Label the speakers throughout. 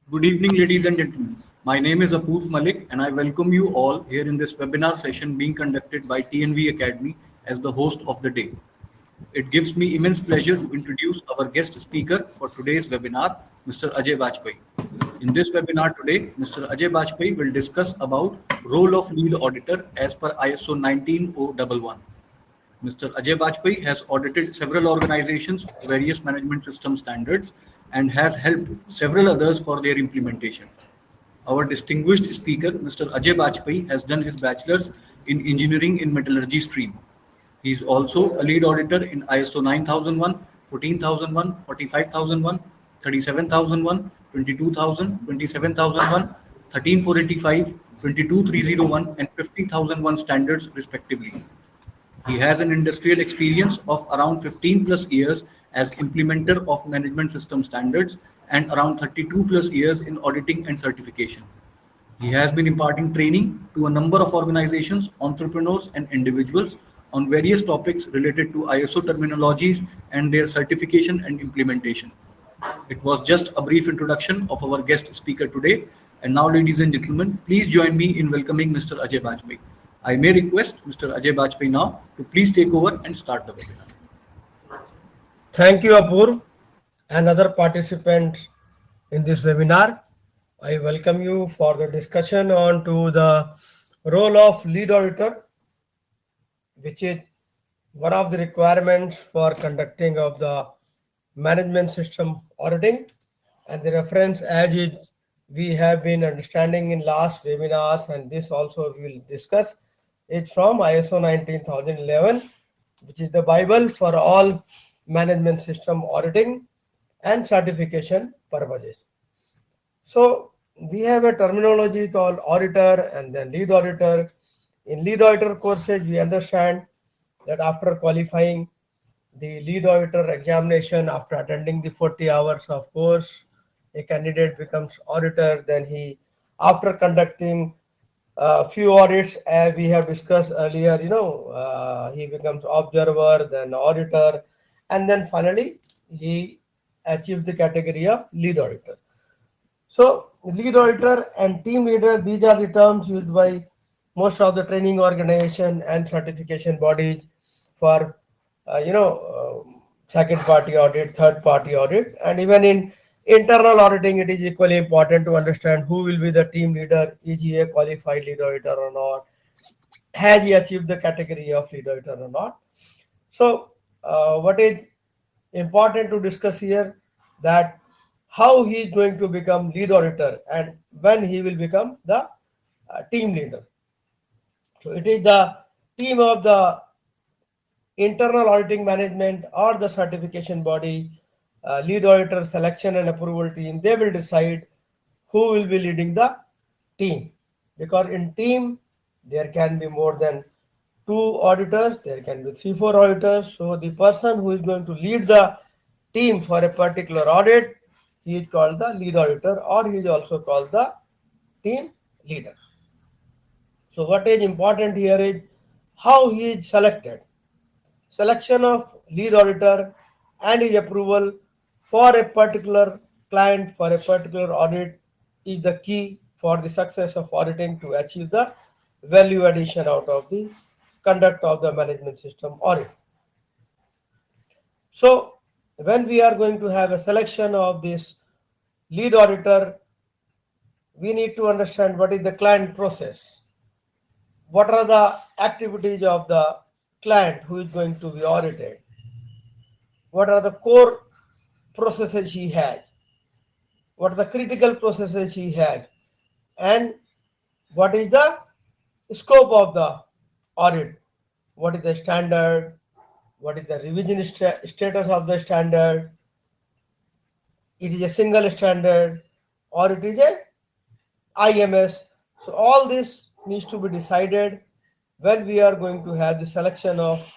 Speaker 1: Good evening, ladies and gentlemen. My name is Apoorv Malik, and I welcome you all here in this webinar session being conducted by TNV Academy as the host of the day. It gives me immense pleasure to introduce our guest speaker for today's webinar, Mr. Ajay Bajpai. In this webinar today, Mr. Ajay Bajpai will discuss about role of lead auditor as per ISO 19011. Mr. Ajay Bajpai has audited several organizations for various management system standards and has helped several others for their implementation. Our distinguished speaker, Mr. Ajay Bajpai, has done his bachelor's in engineering in metallurgy stream. He is also a lead auditor in ISO 9001, 14001, 45001, 37001, 22000, 27001, 13485, 22301, and 50001 standards respectively. He has an industrial experience of around 15 plus years as implementer of management system standards and around 32 plus years in auditing and certification. He has been imparting training to a number of organizations, entrepreneurs, and individuals on various topics related to ISO terminologies and their certification and implementation. It was just a brief introduction of our guest speaker today. And now, ladies and gentlemen, please join me in welcoming Mr. Ajay Bajpai. I may request Mr. Ajay Bajpai now to please take over and start the webinar.
Speaker 2: Thank you, Apoorv, and other participants in this webinar. I welcome you for the discussion on to the role of lead auditor, which is one of the requirements for conducting of the management system auditing. And the reference as is we have been understanding in last webinars, and this also we will discuss. It's from ISO 19011, which is the Bible for all management system auditing and certification purposes. So we have a terminology called auditor and then lead auditor. In lead auditor courses, we understand that after qualifying the lead auditor examination, after attending the 40 hours of course, a candidate becomes auditor. Then he, after conducting a few audits, as we have discussed earlier, he becomes observer, then auditor, and then finally he achieves the category of lead auditor. So lead auditor and team leader, these are the terms used by most of the training organization and certification bodies for second party audit, third party audit, and even in internal auditing it is equally important to understand who will be the team leader. Is he a qualified lead auditor or not? Has he achieved the category of lead auditor or not? So what is important to discuss here, that how he is going to become lead auditor and when he will become the team leader. So it is the team of the internal auditing management or the certification body, lead auditor selection and approval team. They will decide who will be leading the team, because in team there can be more than two auditors, there can be 3-4 auditors. So the person who is going to lead the team for a particular audit, he is called the lead auditor, or he is also called the team leader. So what is important here is how he is selected. Selection of lead auditor and his approval for a particular client for a particular audit is the key for the success of auditing to achieve the value addition out of the conduct of the management system audit. So when we are going to have a selection of this lead auditor, we need to understand what is the client process, what are the activities of the client who is going to be audited, what are the core processes he has, what are the critical processes he has, and what is the scope of the audit, what is the standard, what is the revision status of the standard, it is a single standard or it is a IMS. So all this needs to be decided when we are going to have the selection of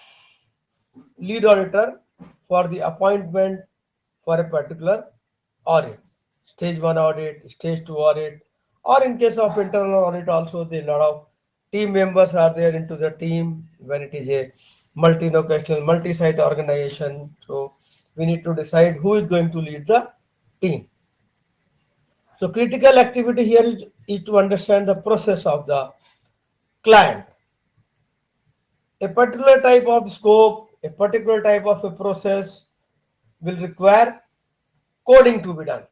Speaker 2: lead auditor for the appointment for a particular audit. Stage 1 audit, stage 2 audit, or in case of internal audit also, the lot of team members are there into the team when it is a multi-locational, multi-site organization. So we need to decide who is going to lead the team. So critical activity here is to understand the process of the client. A particular type of scope, a particular type of a process will require coding to be done.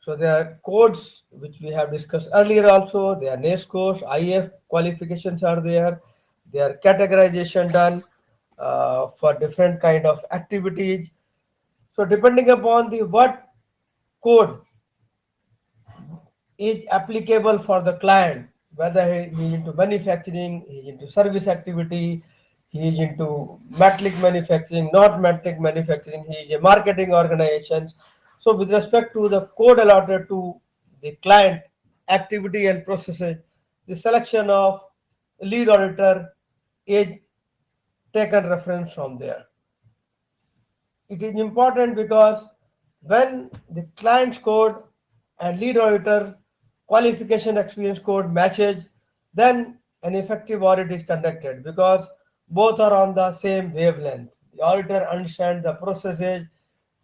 Speaker 2: So there are codes which we have discussed earlier also. There are NACE codes, IF qualifications are there. There are categorization done for different kind of activities. So depending upon the what code is applicable for the client, whether he is into manufacturing, he is into service activity, he is into metallic manufacturing, not metallic manufacturing, he is a marketing organization. So with respect to the code allotted to the client activity and processes, the selection of lead auditor is taken reference from there. It is important because when the client's code and lead auditor qualification experience code matches, then an effective audit is conducted because both are on the same wavelength. The auditor understands the processes,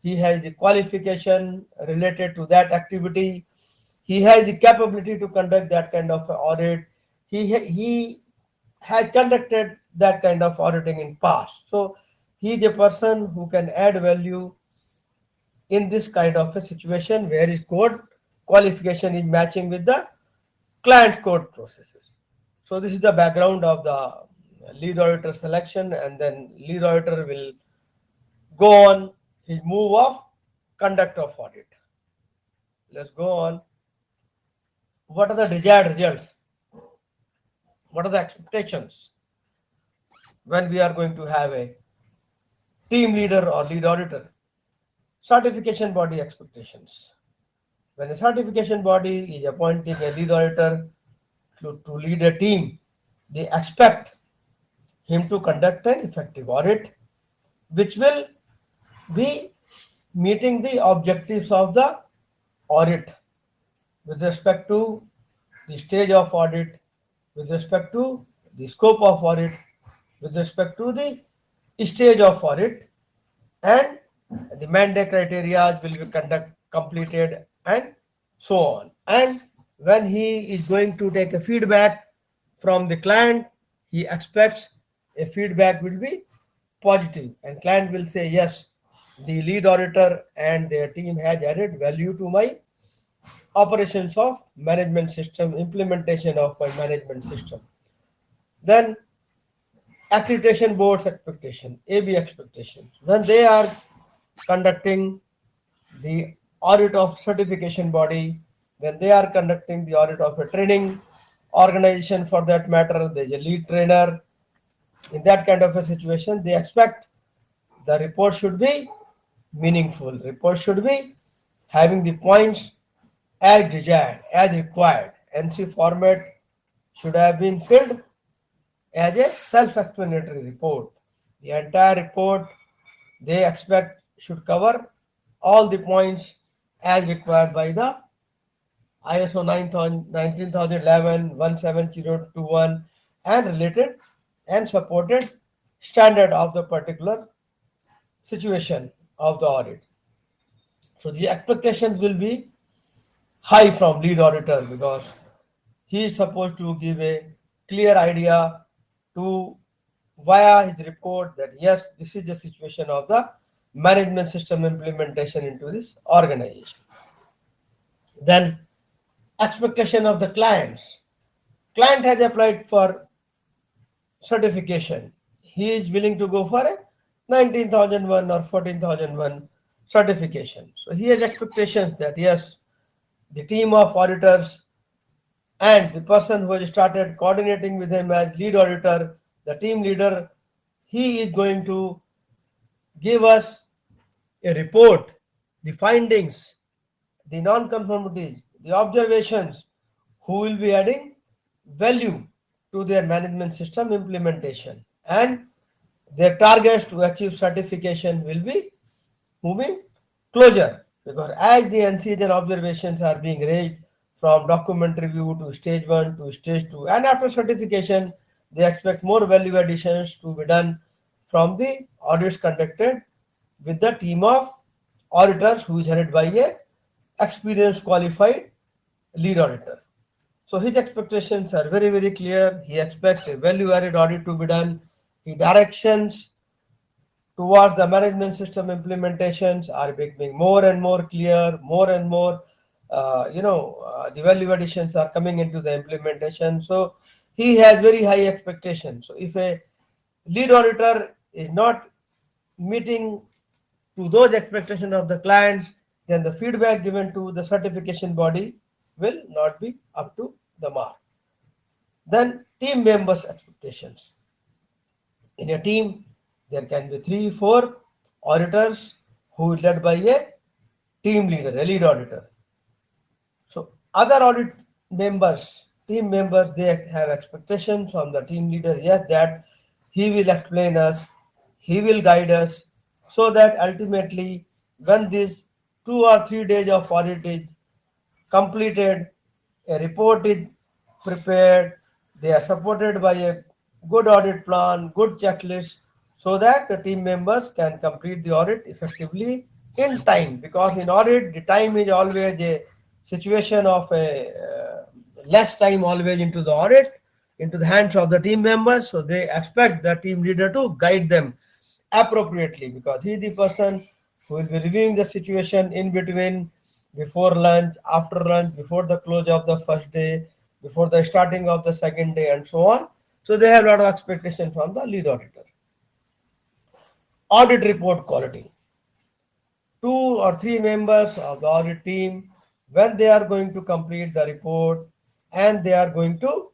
Speaker 2: he has the qualification related to that activity, he has the capability to conduct that kind of audit, he has conducted that kind of auditing in past. So he is a person who can add value in this kind of a situation where his code qualification is matching with the client code processes. So this is the background of the lead auditor selection, and then lead auditor will go on his move of conduct of audit. Let's go on. What are the desired results? What are the expectations when we are going to have a team leader or lead auditor? Certification body expectations. When a certification body is appointing a lead auditor to lead a team, they expect him to conduct an effective audit, which will be meeting the objectives of the audit with respect to the stage of audit, with respect to the scope of audit, with respect to the stage of audit, and the mandate criteria will be completed and so on. And when he is going to take a feedback from the client, he expects a feedback will be positive, and client will say, yes, the lead auditor and their team has added value to my operations of management system, implementation of my management system. Then accreditation board's expectation, AB expectations, when they are conducting the audit of certification body, when they are conducting the audit of a training organization for that matter, there's a lead trainer. In that kind of a situation, they expect the report should be meaningful. Report should be having the points as desired, as required. NC format should have been filled as a self-explanatory report. The entire report they expect should cover all the points as required by the ISO 19011, 17021 and related and supported standard of the particular situation of the audit. So the expectations will be high from lead auditor because he is supposed to give a clear idea to via his report that yes, this is the situation of the management system implementation into this organization. Then expectation of the clients. Client has applied for certification. He is willing to go for a 19,001 or 14,001 certification. So he has expectations that yes, the team of auditors and the person who has started coordinating with him as lead auditor, the team leader, he is going to give us a report, the findings, the non-conformities, the observations, who will be adding value to their management system implementation, and their targets to achieve certification will be moving closer because as the NCs and observations are being raised from document review to stage 1 to stage 2 and after certification, they expect more value additions to be done from the audits conducted with the team of auditors who is headed by a experienced qualified lead auditor. So his expectations are very, very clear. He expects a value-added audit to be done. His directions towards the management system implementations are becoming more and more clear, more and more, the value additions are coming into the implementation. So he has very high expectations. So if a lead auditor is not meeting to those expectations of the clients, then the feedback given to the certification body will not be up to the mark. Then team members' expectations. In a team, there can be 3, 4 auditors who is led by a team leader, a lead auditor. So other audit members, team members, they have expectations from the team leader, yes, that he will explain us, he will guide us, so that ultimately when these 2 or 3 days of audit is completed, a report is prepared, they are supported by a good audit plan, good checklist, so that the team members can complete the audit effectively in time. Because in audit, the time is always a situation of a less time always into the audit, into the hands of the team members. So they expect the team leader to guide them appropriately, because he is the person who will be reviewing the situation in between, before lunch, after lunch, before the close of the first day, before the starting of the second day, and so on. So they have a lot of expectation from the lead auditor. Audit report quality. 2 or 3 members of the audit team, when they are going to complete the report and they are going to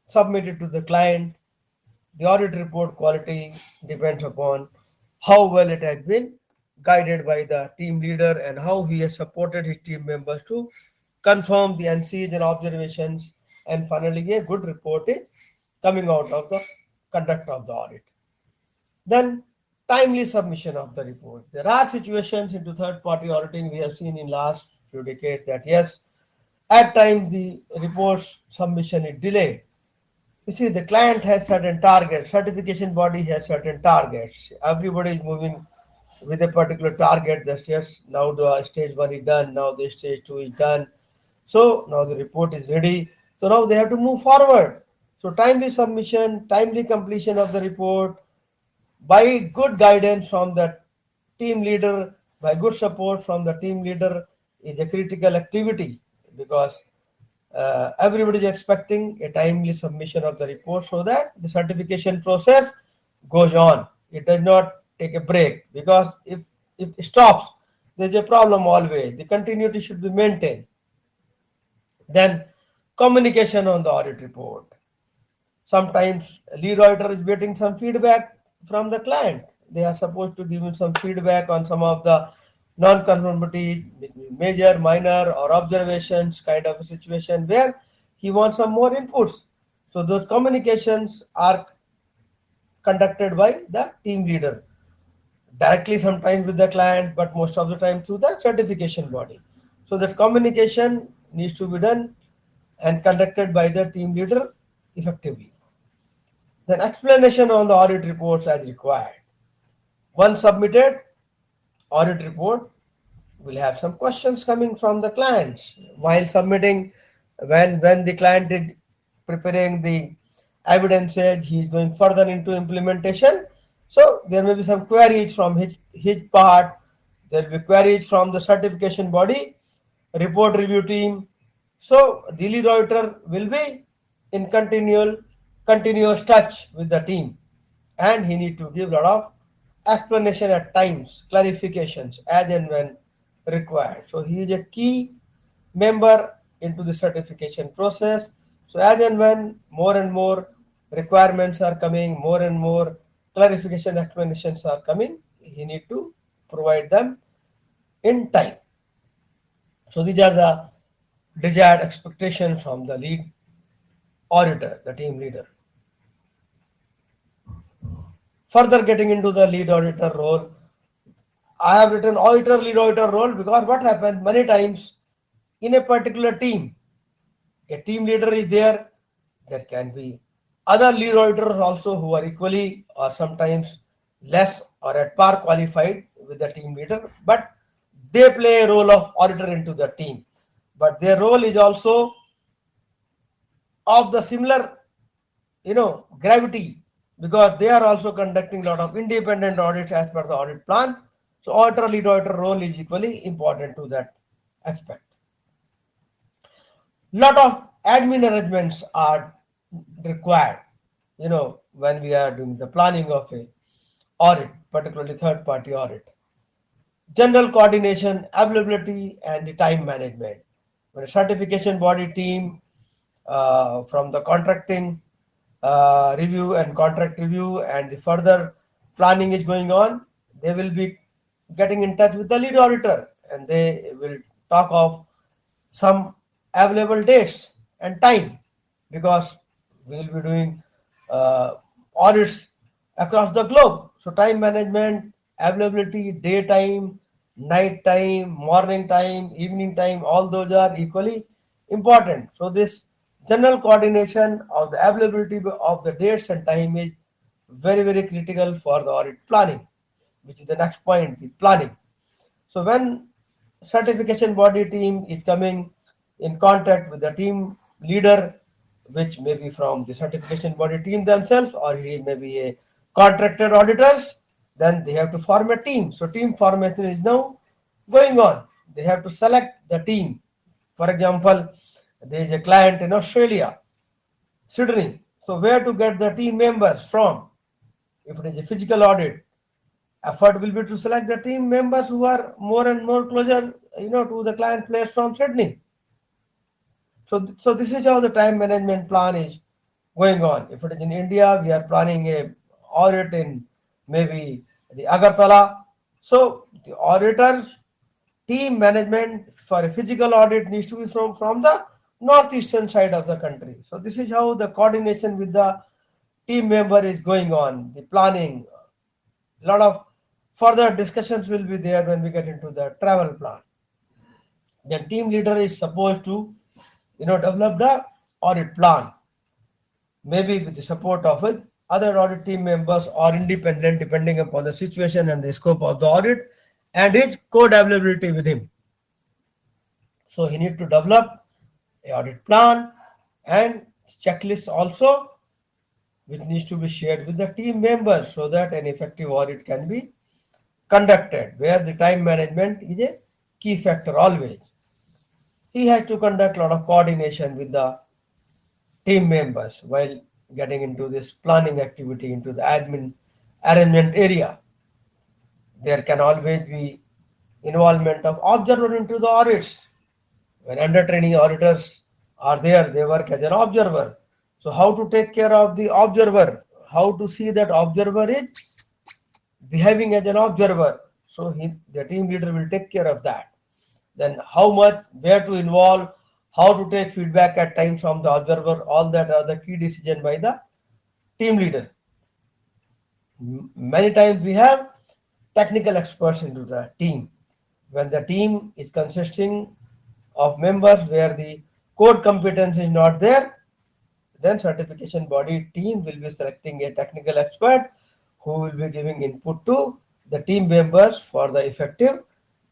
Speaker 2: submit it to the client, the audit report quality depends upon how well it has been guided by the team leader and how he has supported his team members to confirm the NCs and observations, and finally a good report is coming out of the conduct of the audit. Then timely submission of the report. There are situations into third party auditing we have seen in last few decades that yes, at times the report's submission is delayed. You see, the client has certain targets, certification body has certain targets. Everybody is moving with a particular target. That's yes, now the stage 1 is done, now the stage 2 is done. So now the report is ready. So now they have to move forward. So timely submission, timely completion of the report, by good guidance from the team leader, by good support from the team leader, is a critical activity, because everybody is expecting a timely submission of the report so that the certification process goes on. It does not take a break, because if it stops, there's a problem always. The continuity should be maintained. Then communication on the audit report. Sometimes a lead auditor is getting some feedback from the client. They are supposed to give him some feedback on some of the non-conformity, major, minor, or observations kind of a situation where he wants some more inputs. So those communications are conducted by the team leader directly, sometimes with the client, but most of the time through the certification body. So that communication needs to be done and conducted by the team leader effectively. Then explanation on the audit reports as required. Once submitted, audit report will have some questions coming from the clients while submitting. When the client is preparing the evidences, he is going further into implementation. So there may be some queries from his part. There will be queries from the certification body, report review team. So the lead auditor will be in continuous touch with the team, and he need to give a lot of explanation at times, clarifications as and when required. So he is a key member into the certification process. So as and when more and more requirements are coming, more and more clarification explanations are coming, he need to provide them in time. So these are the desired expectations from the lead auditor, the team leader. Further getting into the lead auditor role, I have written auditor, lead auditor role, because what happens many times in a particular team, a team leader is there, there can be other lead auditors also who are equally or sometimes less or at par qualified with the team leader, but they play a role of auditor into the team, but their role is also of the similar, gravity, because they are also conducting a lot of independent audits as per the audit plan. So auditor, lead auditor role is equally important to that aspect. Lot of admin arrangements are required, when we are doing the planning of a audit, particularly third party audit. General coordination, availability, and the time management. When a certification body team from the contracting review and contract review and the further planning is going on, they will be getting in touch with the lead auditor and they will talk of some available dates and time, because we will be doing audits across the globe. So time management, availability, daytime, night time, morning time, evening time, all those are equally important. So this general coordination of the availability of the dates and time is very critical for the audit planning, which is the next point, the planning. So when certification body team is coming in contact with the team leader, which may be from the certification body team themselves or he may be a contracted auditors, then they have to form a team. So team formation is now going on. They have to select the team. For example, there is a client in Australia, Sydney. So where to get the team members from? If it is a physical audit, effort will be to select the team members who are more and more closer, to the client place from Sydney. So this is how the time management plan is going on. If it is in India, we are planning a audit in maybe the Agartala. So the auditor team management for a physical audit needs to be from the northeastern side of the country. So this is how the coordination with the team member is going on, the planning. A lot of further discussions will be there when we get into the travel plan. The team leader is supposed to, develop the audit plan, maybe with the support of other audit team members or independent, depending upon the situation and the scope of the audit and his code availability with him. So he need to develop a audit plan and checklist also, which needs to be shared with the team members so that an effective audit can be conducted, where the time management is a key factor always. He has to conduct a lot of coordination with the team members while getting into this planning activity into the admin arrangement area. There can always be involvement of observer into the audits. When under training auditors are there, they work as an observer. So how to take care of the observer, how to see that observer is behaving as an observer. So the team leader will take care of that. Then how much, where to involve, how to take feedback at times from the observer, all that are the key decision by the team leader. Many times we have technical experts into the team. When the team is consisting of members where the code competence is not there, then certification body team will be selecting a technical expert who will be giving input to the team members for the effective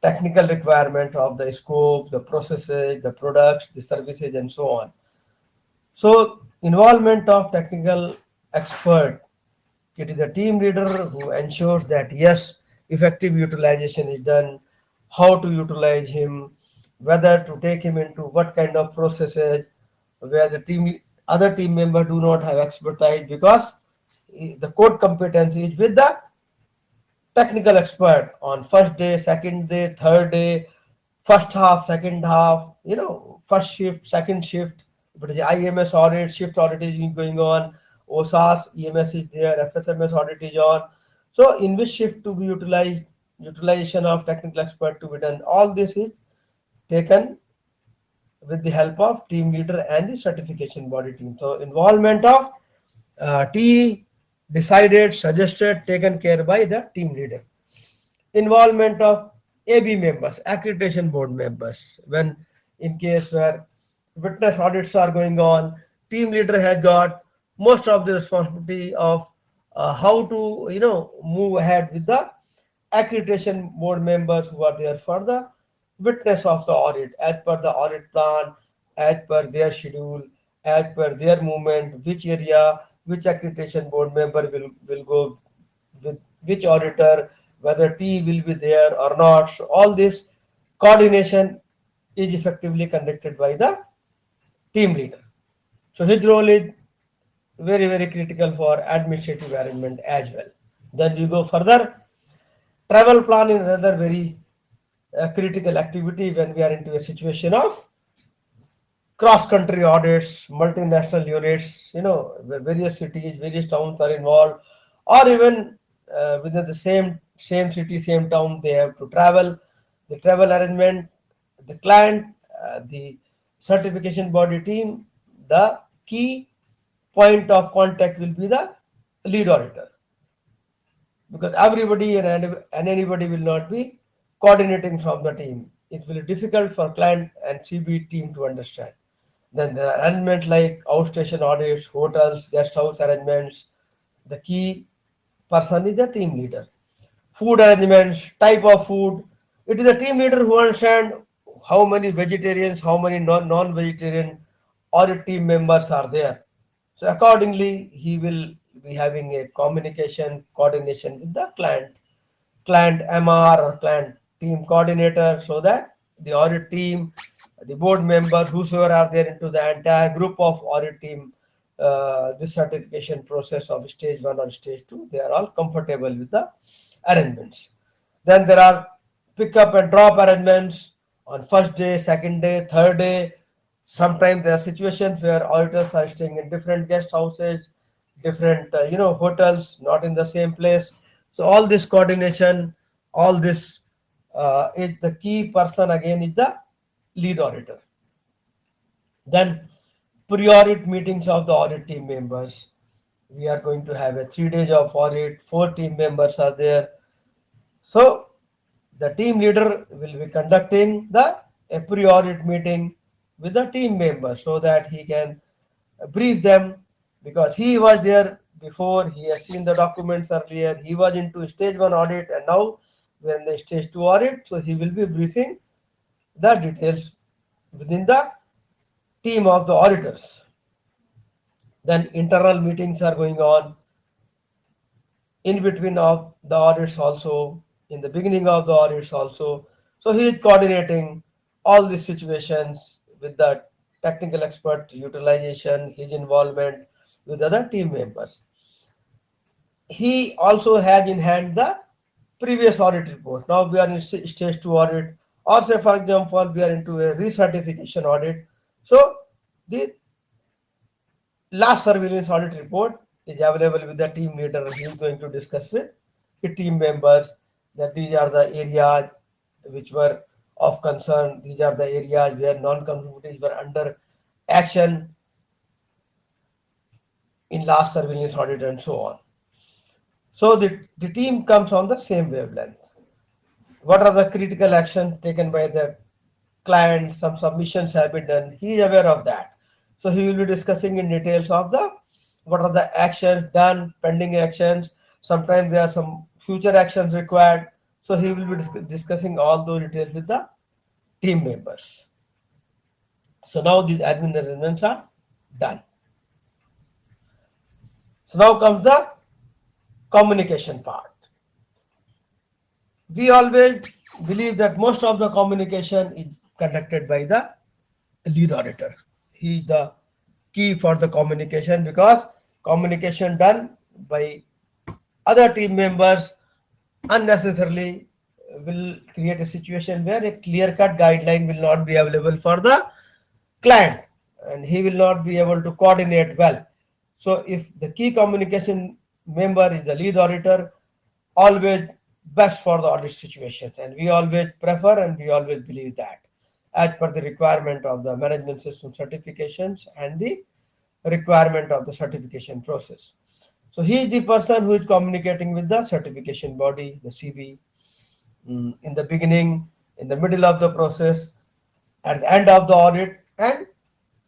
Speaker 2: technical requirement of the scope, the processes, the products, the services, and so on. So involvement of technical expert, it is the team leader who ensures that yes, effective utilization is done, how to utilize him, whether to take him into what kind of processes, where the other team member do not have expertise, because the code competence is with the technical expert on first day, second day, third day, first half, second half, first shift, second shift. If it is IMS audit, shift audit is going on, OSAS, EMS is there, FSMS audit is on. So in which shift to be utilized, utilization of technical expert to be done. All this is taken with the help of team leader and the certification body team. So involvement of T decided, suggested, taken care by the team leader. Involvement of AB members, accreditation board members, when in case where witness audits are going on, team leader has got most of the responsibility of how to move ahead with the accreditation board members who are there for the witness of the audit as per the audit plan, as per their schedule, as per their movement, which area, which accreditation board member will go with which auditor, whether T will be there or not. So all this coordination is effectively conducted by the team leader. So his role is very, very critical for administrative arrangement as well. Then we go further. Travel plan is another very critical activity when we are into a situation of cross-country audits, multinational units, various cities, various towns are involved, or even within the same city, same town, they have to travel. The travel arrangement, the client, the certification body team, the key point of contact will be the lead auditor, because everybody and anybody will not be coordinating from the team. It will be difficult for client and CB team to understand. Then there are arrangements like outstation audits, hotels, guest house arrangements. The key person is the team leader. Food arrangements, type of food. It is the team leader who understands how many vegetarians, how many non-vegetarian audit team members are there. So accordingly, he will be having a communication coordination with the client MR or client team coordinator, so that the audit team, the board members, whosoever are there into the entire group of audit team, this certification process of stage 1 or stage 2, they are all comfortable with the arrangements. Then there are pick up and drop arrangements on first day, second day, third day. Sometimes there are situations where auditors are staying in different guest houses, different hotels, not in the same place. So all this coordination, all this is the key person again is the lead auditor. Then pre-audit meetings of the audit team members. We are going to have a 3 days of audit. 4 team members are there. So the team leader will be conducting the a pre-audit meeting with the team member, so that he can brief them, because he was there before, he has seen the documents earlier, he was into stage 1 audit, and now we're in the stage 2 audit. So he will be briefing the details within the team of the auditors. Then internal meetings are going on in between of the audits also, in the beginning of the audits also. So he is coordinating all these situations with the technical expert utilization, his involvement with other team members. He also has in hand the previous audit report. Now we are in stage 2 audit, or say for example we are into a recertification audit. So the last surveillance audit report is available with the team leader. He is going to discuss with the team members that these are the areas which were of concern. These are the areas where non-conformities were under action in last surveillance audit, and so on. So the team comes on the same wavelength. What are the critical actions taken by the client? Some submissions have been done. He is aware of that. So he will be discussing in details of the what are the actions done, pending actions. Sometimes there are some future actions required. So he will be discussing all those details with the team members. So now these admin arrangements are done. So now comes the communication part. We always believe that most of the communication is conducted by the lead auditor. He is the key for the communication, because communication done by other team members unnecessarily will create a situation where a clear-cut guideline will not be available for the client, and he will not be able to coordinate well. So if the key communication member is the lead auditor, always best for the audit situation, and we always prefer and we always believe that, as per the requirement of the management system certifications and the requirement of the certification process. So he is the person who is communicating with the certification body, the CB, in the beginning, in the middle of the process, at the end of the audit, and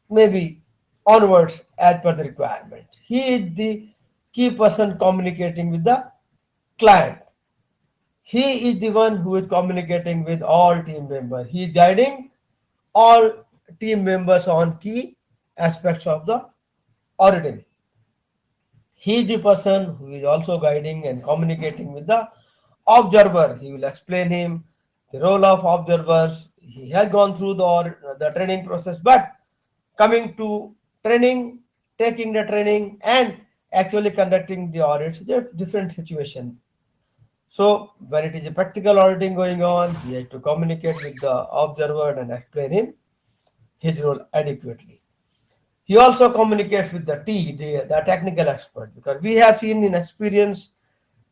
Speaker 2: maybe onwards as per the requirement. He is the key person communicating with the client. He is the one who is communicating with all team members. He is guiding all team members on key aspects of the auditing. He is the person who is also guiding and communicating with the observer. He will explain him the role of observers. He has gone through the training process, but coming to training, taking the training, and actually conducting the audits is a different situation. So when it is a practical auditing going on, he has to communicate with the observer and explain him his role adequately. He also communicates with the technical expert, because we have seen in experience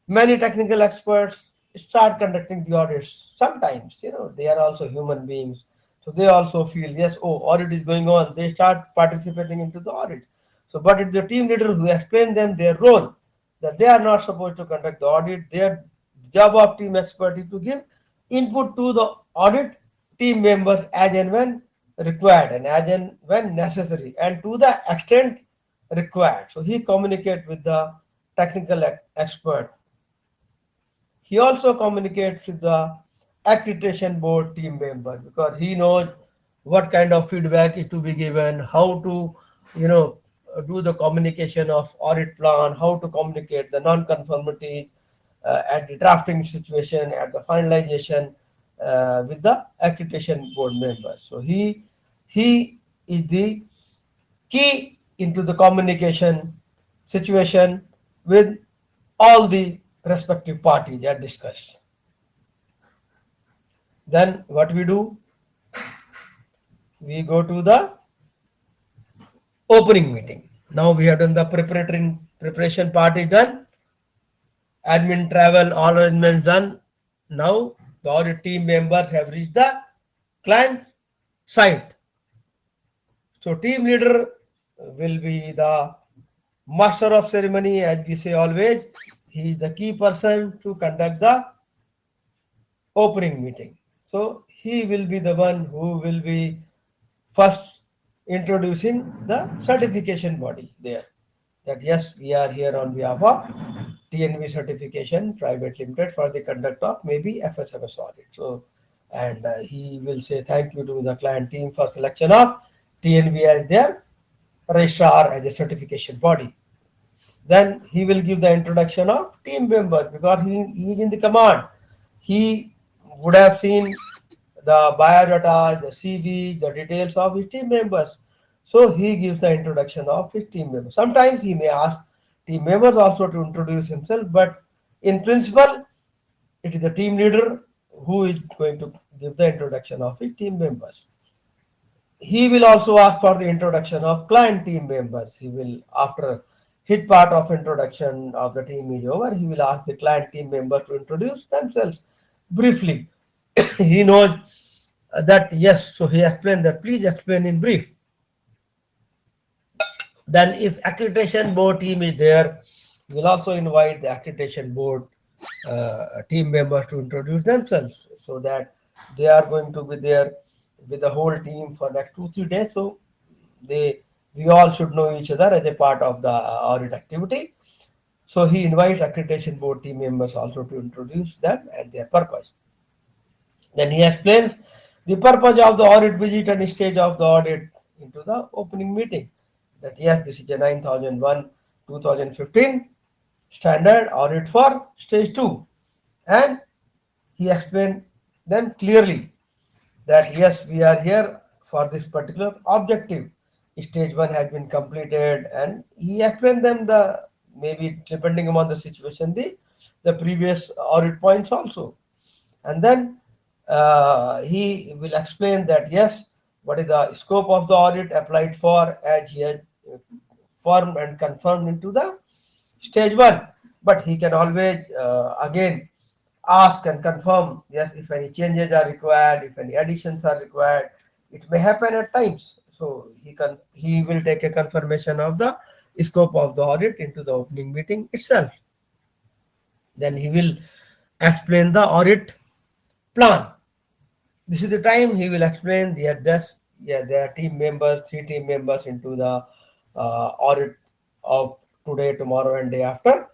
Speaker 2: many technical experts start conducting the audits. Sometimes, they are also human beings. So they also feel, yes, oh, audit is going on. They start participating into the audit. So, but it's the team leader who explain them their role, that they are not supposed to conduct the audit. Their job of team expert is to give input to the audit team members as and when required and as and when necessary and to the extent required. So he communicates with the technical expert. He also communicates with the accreditation board team member, because he knows what kind of feedback is to be given, how to, you know, do the communication of audit plan, how to communicate the non-conformity at the drafting situation, at the finalization with the accreditation board member. So he is the key into the communication situation with all the respective parties that discussed. Then what we do, we go to the opening meeting. Now we have done the preparation part is done, admin travel, all arrangements done. Now the audit team members have reached the client site. So team leader will be the master of ceremony, as we say always. He is the key person to conduct the opening meeting. So he will be the one who will be first introducing the certification body there. That yes, we are here on behalf of TNV certification private limited for the conduct of maybe FSMS audit. So, and he will say thank you to the client team for selection of TNV as their registrar as a certification body. Then he will give the introduction of team member, because he is in the command. He would have seen the biodata, the CV, the details of his team members. So he gives the introduction of his team members. Sometimes he may ask team members also to introduce himself, but in principle, it is the team leader who is going to give the introduction of his team members. He will also ask for the introduction of client team members. He will, after his part of introduction of the team is over, he will ask the client team members to introduce themselves briefly. He knows that, yes, so he explained that, please explain in brief. Then if accreditation board team is there, we'll also invite the accreditation board team members to introduce themselves, so that they are going to be there with the whole team for next 2-3 days. So we all should know each other as a part of the audit activity. So he invites accreditation board team members also to introduce them and their purpose. Then he explains the purpose of the audit visit and stage of the audit into the opening meeting. That yes, this is a 9001 2015 standard audit for stage 2. And he explained them clearly that yes, we are here for this particular objective. Stage 1 has been completed, and he explained them the, maybe depending upon the situation, the previous audit points also. And then he will explain that yes, what is the scope of the audit applied for, as he has formed and confirmed into the stage 1. But he can always again ask and confirm, yes, if any changes are required, if any additions are required. It may happen at times. So he will take a confirmation of the scope of the audit into the opening meeting itself. Then he will explain the audit plan. This is the time he will explain there are team members, 3 team members into the audit of today, tomorrow, and day after,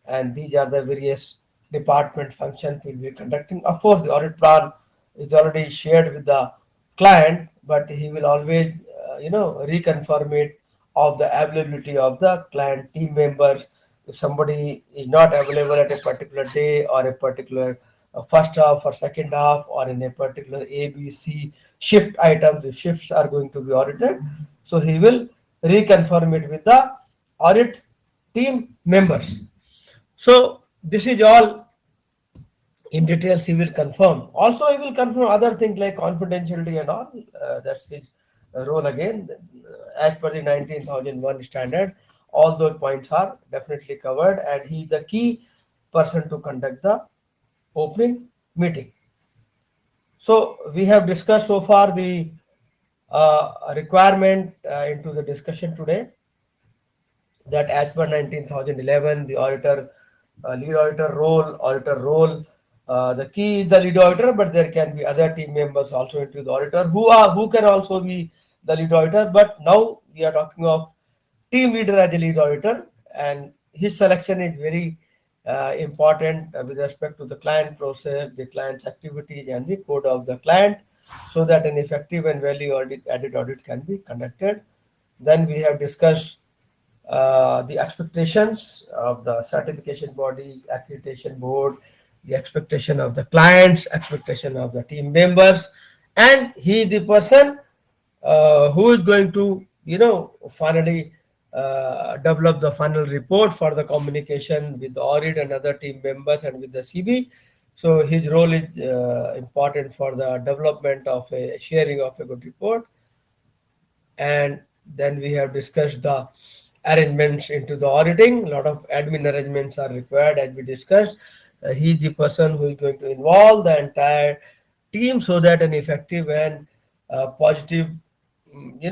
Speaker 2: and these are the various department functions will be conducting. Of course, the audit plan is already shared with the client, but he will always, reconfirm it of the availability of the client team members. If somebody is not available at a particular day or a particular first half or second half or in a particular A, B, C shift items, the shifts are going to be audited. So he will reconfirm it with the audit team members. So this is all in details he will confirm. Also, he will confirm other things like confidentiality and all. That's his role again. As per the 19,001 standard, all those points are definitely covered, and he is the key person to conduct the opening meeting. So we have discussed so far the requirement into the discussion today, that as per 19,011, the auditor, lead auditor role, the key is the lead auditor, but there can be other team members also into the auditor who can also be the lead auditor. But now we are talking of team leader as a lead auditor, and his selection is very important with respect to the client process, the client's activities, and the code of the client, so that an effective and value added audit can be conducted. Then we have discussed the expectations of the certification body, accreditation board, the expectation of the clients, expectation of the team members, and he is the person who is going to, finally develop the final report for the communication with the audit and other team members and with the CB. So his role is important for the development of a sharing of a good report. And then we have discussed the arrangements into the auditing. A lot of admin arrangements are required, as we discussed. He is the person who is going to involve the entire team so that an effective and positive,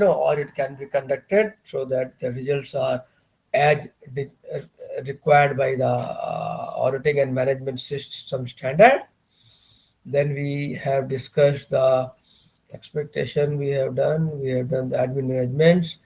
Speaker 2: audit can be conducted, so that the results are as required by the auditing and management system standard. Then we have discussed the expectation. We have done the admin arrangements.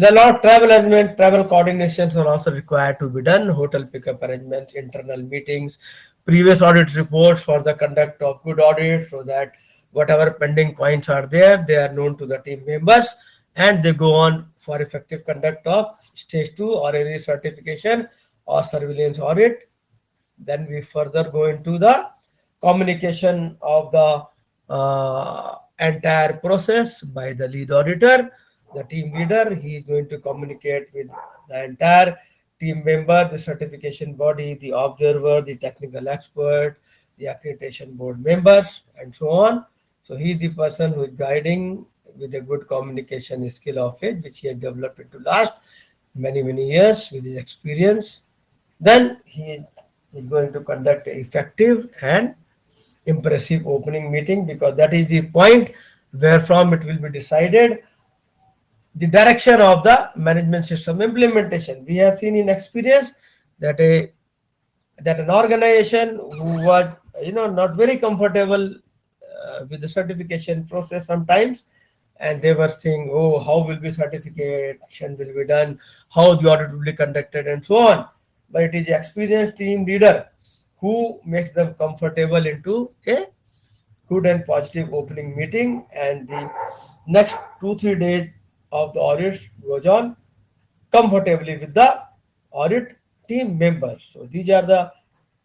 Speaker 2: A lot of travel arrangement, travel coordinations are also required to be done. Hotel pickup arrangements, internal meetings, previous audit reports for the conduct of good audit, so that whatever pending points are there, they are known to the team members, and they go on for effective conduct of stage 2 or any certification or surveillance audit. Then we further go into the communication of the entire process by the lead auditor, the team leader. He is going to communicate with the entire team member, the certification body, the observer, the technical expert, the accreditation board members, and so on. So he is the person who is guiding with a good communication skill of it, which he has developed into last many years with his experience. Then he is going to conduct an effective and impressive opening meeting, because that is the point where from it will be decided the direction of the management system implementation. We have seen in experience that an organization who was not very comfortable with the certification process sometimes, and they were saying, oh, how will be certification will be done, how the audit will be conducted, and so on. But it is the experienced team leader who makes them comfortable into a good and positive opening meeting, and the next 2-3 days of the audit goes on comfortably with the audit team members. So these are the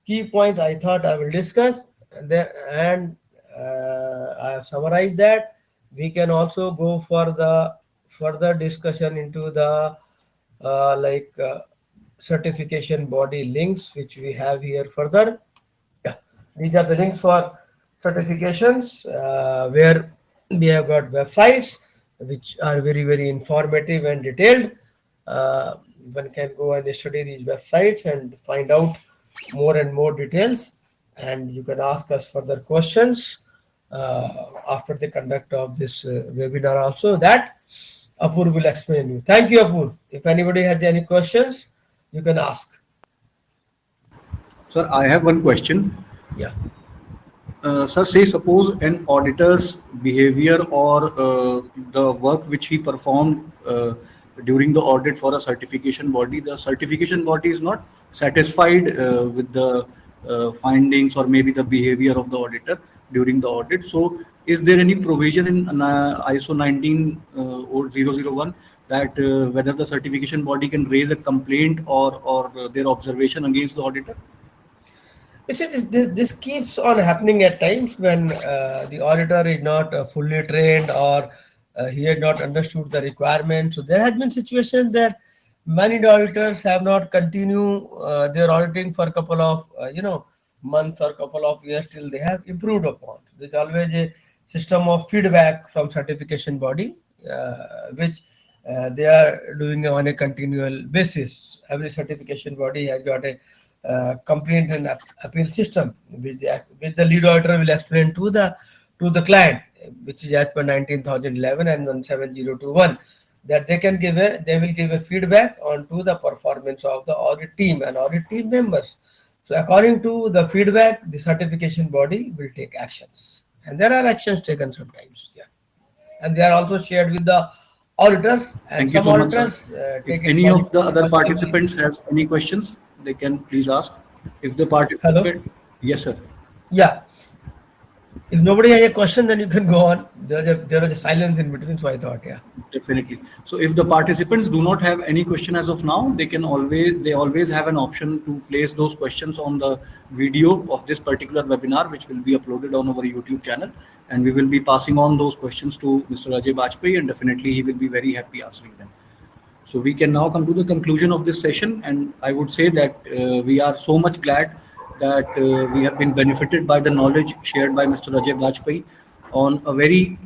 Speaker 2: key points I thought I will discuss, and I have summarized that. We can also go for the further discussion into the certification body links, which we have here further. Yeah, these are the links for certifications, where we have got websites which are very informative and detailed. One can go and study these websites and find out more and more details, and you can ask us further questions after the conduct of this webinar also, that Apur will explain you. Thank you, Apur. If anybody has any questions, you can ask.
Speaker 1: Sir, I have one question.
Speaker 2: Yeah.
Speaker 1: Sir, say suppose an auditor's behavior or the work which he performed during the audit for a certification body, the certification body is not satisfied with the findings or maybe the behavior of the auditor during the audit. So, is there any provision in ISO 19 or 001 that whether the certification body can raise a complaint or their observation against the auditor?
Speaker 2: You see, this keeps on happening at times when the auditor is not fully trained or he had not understood the requirements. So there has been situations that many auditors have not continued their auditing for a couple of months or couple of years till they have improved upon. There's always a system of feedback from certification body, which they are doing on a continual basis. Every certification body has got a complaint and appeal system, which the lead auditor will explain to the client, which is as per 19,011 and 17021, that they will give a feedback onto the performance of the audit team and audit team members. So according to the feedback, the certification body will take actions, and there are actions taken sometimes. Yeah, and they are also shared with the auditors, and
Speaker 1: Thank you
Speaker 2: some
Speaker 1: so much, sir.
Speaker 2: auditors
Speaker 1: If
Speaker 2: take it
Speaker 1: any of the other
Speaker 2: multiple weeks.
Speaker 1: participants has any questions, they can please ask. If the
Speaker 2: Hello.
Speaker 1: participant, yes, sir.
Speaker 2: Yeah. If nobody has a question, then you can go on. There was a silence in between, so I thought, yeah.
Speaker 1: Definitely. So if the participants do not have any question as of now, they always have an option to place those questions on the video of this particular webinar, which will be uploaded on our YouTube channel, and we will be passing on those questions to Mr. Ajay Bajpai, and definitely he will be very happy answering them. So we can now come to the conclusion of this session, and I would say that we are so much glad that we have been benefited by the knowledge shared by Mr. Ajay Bajpai on a very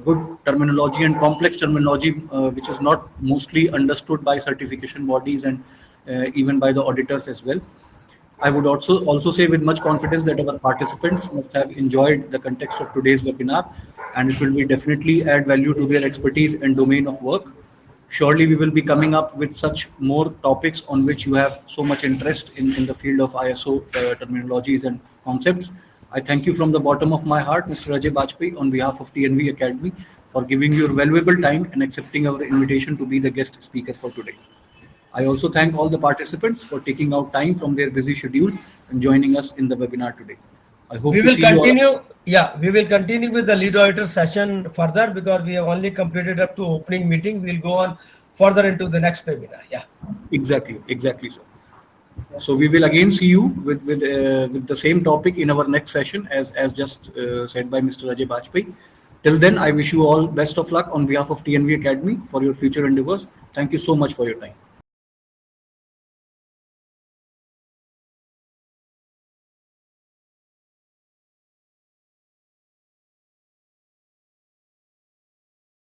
Speaker 1: good terminology and complex terminology, which is not mostly understood by certification bodies and even by the auditors as well. I would also say with much confidence that our participants must have enjoyed the context of today's webinar, and it will be definitely add value to their expertise and domain of work. Surely we will be coming up with such more topics on which you have so much interest in the field of ISO terminologies and concepts. I thank you from the bottom of my heart, Mr. Ajay Bajpai, on behalf of TNV Academy, for giving your valuable time and accepting our invitation to be the guest speaker for today. I also thank all the participants for taking out time from their busy schedule and joining us in the webinar today. I hope
Speaker 2: We
Speaker 1: to
Speaker 2: will
Speaker 1: see you all.
Speaker 2: continue. Yeah, we will continue with the lead auditor session further because we have only completed up to opening meeting. We'll go on further into the next webinar. Yeah.
Speaker 1: Exactly, sir. So we will again see you with the same topic in our next session, as just said by Mr. Ajay Bajpai. Till then, I wish you all best of luck on behalf of TNV Academy for your future endeavors. Thank you so much for your time.